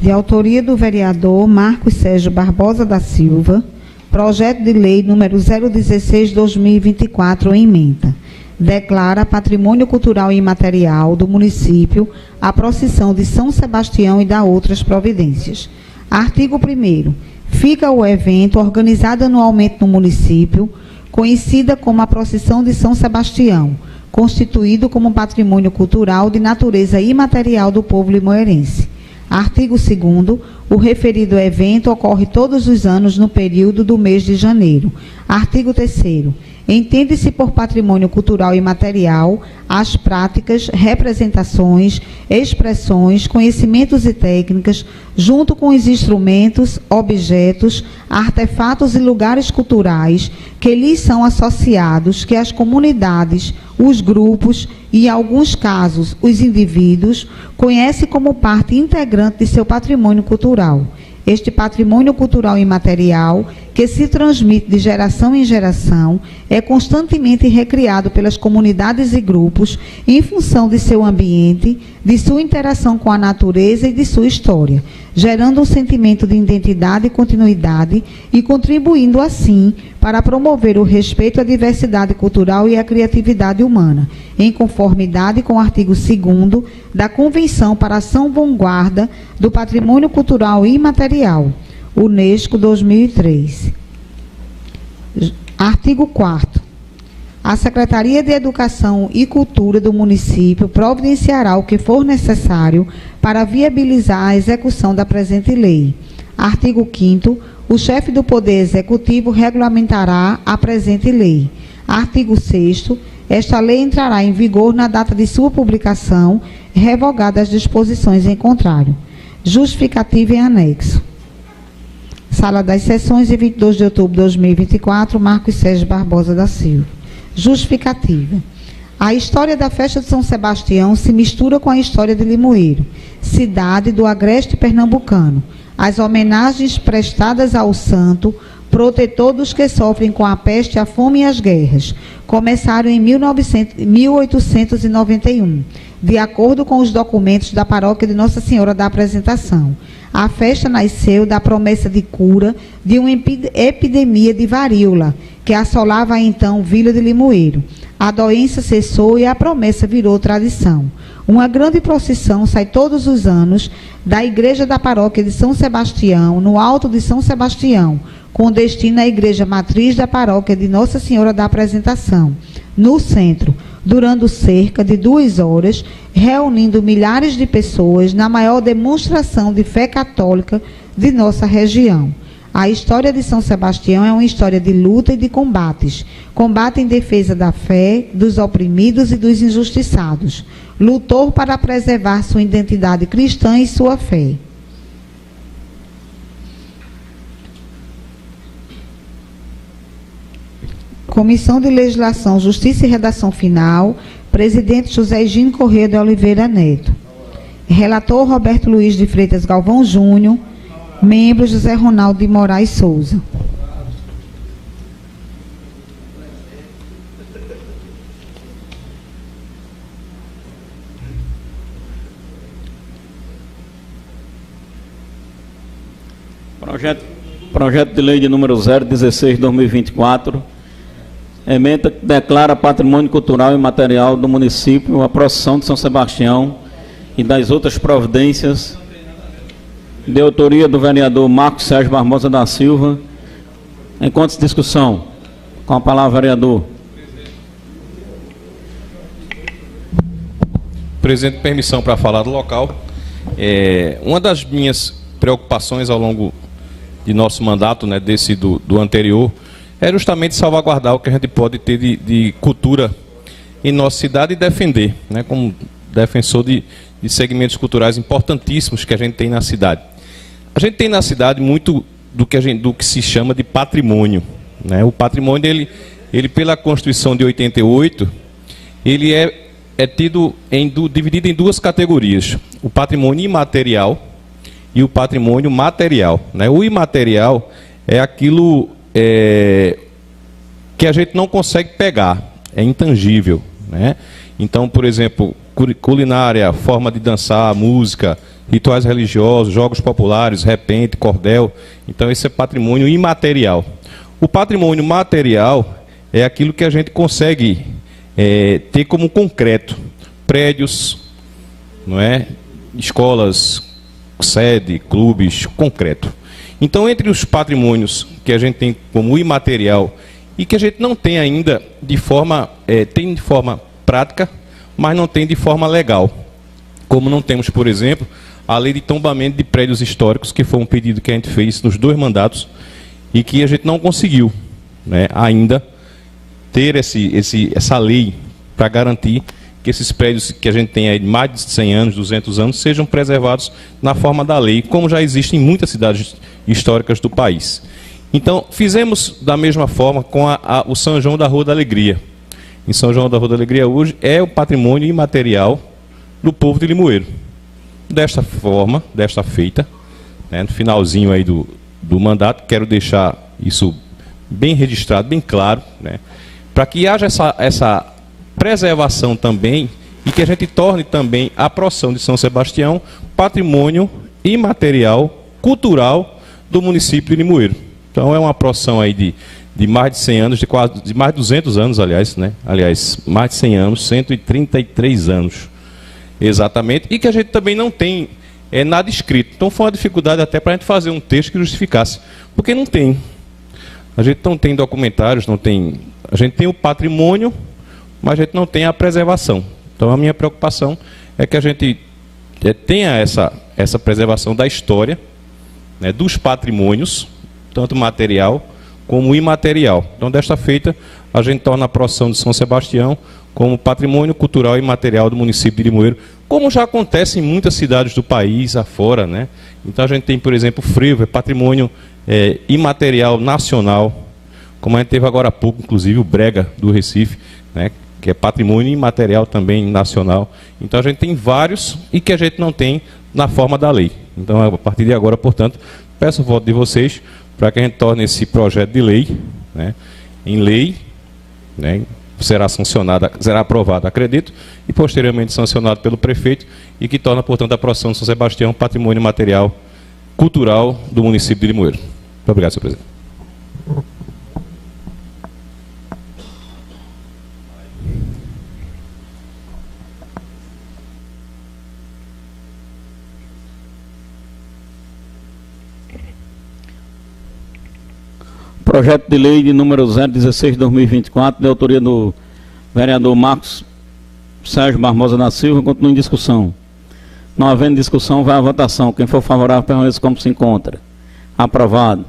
de autoria do vereador Marcos Sérgio Barbosa da Silva, projeto de lei número 016/2024, ementa. Declara patrimônio cultural e imaterial do município a procissão de São Sebastião e dá outras providências. Artigo 1º. Fica o evento organizado anualmente no município, conhecida como a procissão de São Sebastião, constituído como patrimônio cultural de natureza imaterial do povo limoeirense. Artigo 2º. O referido evento ocorre todos os anos no período do mês de janeiro. Artigo 3º. Entende-se por patrimônio cultural e imaterial as práticas, representações, expressões, conhecimentos e técnicas, junto com os instrumentos, objetos, artefatos e lugares culturais que lhes são associados, que as comunidades, os grupos e, em alguns casos, os indivíduos, conhecem como parte integrante de seu patrimônio cultural. Este patrimônio cultural imaterial, que se transmite de geração em geração, é constantemente recriado pelas comunidades e grupos em função de seu ambiente, de sua interação com a natureza e de sua história, gerando um sentimento de identidade e continuidade e contribuindo, assim, para promover o respeito à diversidade cultural e à criatividade humana, em conformidade com o artigo 2º da Convenção para a Salvaguarda do Patrimônio Cultural Imaterial, Unesco 2003. Artigo 4º. A Secretaria de Educação e Cultura do município providenciará o que for necessário para viabilizar a execução da presente lei. Artigo 5º. O chefe do Poder Executivo regulamentará a presente lei. Artigo 6º. Esta lei entrará em vigor na data de sua publicação, revogadas as disposições em contrário. Justificativa em anexo. Sala das Sessões, de 22 de outubro de 2024, Marcos Sérgio Barbosa da Silva. Justificativa. A história da festa de São Sebastião se mistura com a história de Limoeiro, cidade do agreste pernambucano. As homenagens prestadas ao santo, protetor dos que sofrem com a peste, a fome e as guerras, começaram em 1891, de acordo com os documentos da paróquia de Nossa Senhora da Apresentação. A festa nasceu da promessa de cura de uma epidemia de varíola, que assolava então Vila de Limoeiro. A doença cessou e a promessa virou tradição. Uma grande procissão sai todos os anos da igreja da paróquia de São Sebastião, no alto de São Sebastião, com destino à igreja matriz da paróquia de Nossa Senhora da Apresentação, no centro, durando cerca de 2 horas, reunindo milhares de pessoas na maior demonstração de fé católica de nossa região. A história de São Sebastião é uma história de luta e de combates. Combate em defesa da fé, dos oprimidos e dos injustiçados. Lutou para preservar sua identidade cristã e sua fé. Comissão de Legislação, Justiça e Redação Final, presidente José Egino Corrêa de Oliveira Neto. Relator Roberto Luiz de Freitas Galvão Júnior. Membro José Ronaldo de Moraes Souza. Projeto de lei de número 016/2024, ementa que declara patrimônio cultural e material do município a procissão de São Sebastião e das outras providências, de autoria do vereador Marcos Sérgio Barbosa da Silva. Enquanto discussão, com a palavra, vereador. Presidente, permissão para falar do local. Uma das minhas preocupações ao longo de nosso mandato, né, desse do anterior, é justamente salvaguardar o que a gente pode ter de cultura em nossa cidade e defender, né, como defensor de segmentos culturais importantíssimos que a gente tem na cidade. A gente tem na cidade muito do que se chama de patrimônio, né? O patrimônio, ele pela Constituição de 88, ele é tido dividido em 2 categorias: o patrimônio imaterial e o patrimônio material, né? O imaterial é aquilo que a gente não consegue pegar, é intangível, né? Então, por exemplo, culinária, forma de dançar, música, rituais religiosos, jogos populares, repente, cordel. Então, esse é patrimônio imaterial. O patrimônio material é aquilo que a gente consegue ter como concreto. Prédios, não é? Escolas, sede, clubes, concreto. Então, entre os patrimônios que a gente tem como imaterial e que a gente não tem ainda de forma, tem de forma prática, mas não tem de forma legal. Como não temos, por exemplo, a lei de tombamento de prédios históricos, que foi um pedido que a gente fez nos 2 mandatos e que a gente não conseguiu, né, ainda ter essa lei para garantir que esses prédios que a gente tem aí de mais de 100 anos, 200 anos, sejam preservados na forma da lei, como já existe em muitas cidades históricas do país. Então, fizemos da mesma forma com o São João da Rua da Alegria. Em São João da Rua da Alegria hoje é o patrimônio imaterial do povo de Limoeiro. Desta forma, desta feita, né, no finalzinho aí do mandato, quero deixar isso bem registrado, bem claro, né, para que haja essa preservação também e que a gente torne também a procissão de São Sebastião patrimônio imaterial, cultural do município de Limoeiro. Então é uma procissão aí de mais de 100 anos, de mais de 200 anos, aliás, né? Aliás, mais de 100 anos, 133 anos, exatamente, e que a gente também não tem nada escrito. Então foi uma dificuldade até para a gente fazer um texto que justificasse, porque não tem. A gente não tem documentários, não tem. A gente tem o patrimônio, mas a gente não tem a preservação. Então a minha preocupação é que a gente tenha essa preservação da história, né, dos patrimônios, tanto material como imaterial. Então, desta feita, a gente torna a procissão de São Sebastião como patrimônio cultural e imaterial do município de Limoeiro, como já acontece em muitas cidades do país afora, né? Então, a gente tem, por exemplo, o frevo, é patrimônio imaterial nacional, como a gente teve agora há pouco, inclusive, o Brega do Recife, né, que é patrimônio imaterial também nacional. Então, a gente tem vários e que a gente não tem na forma da lei. Então, a partir de agora, portanto, peço o voto de vocês para que a gente torne esse projeto de lei, né, em lei, né, será sancionada, será aprovado, acredito, e posteriormente sancionado pelo prefeito, e que torna, portanto, a procissão de São Sebastião patrimônio material cultural do município de Limoeiro. Muito obrigado, senhor presidente. Projeto de lei de número 016/2024, de autoria do vereador Marcos Sérgio Barbosa da Silva, continua em discussão. Não havendo discussão, vai à votação. Quem for favorável, permaneça como se encontra. Aprovado.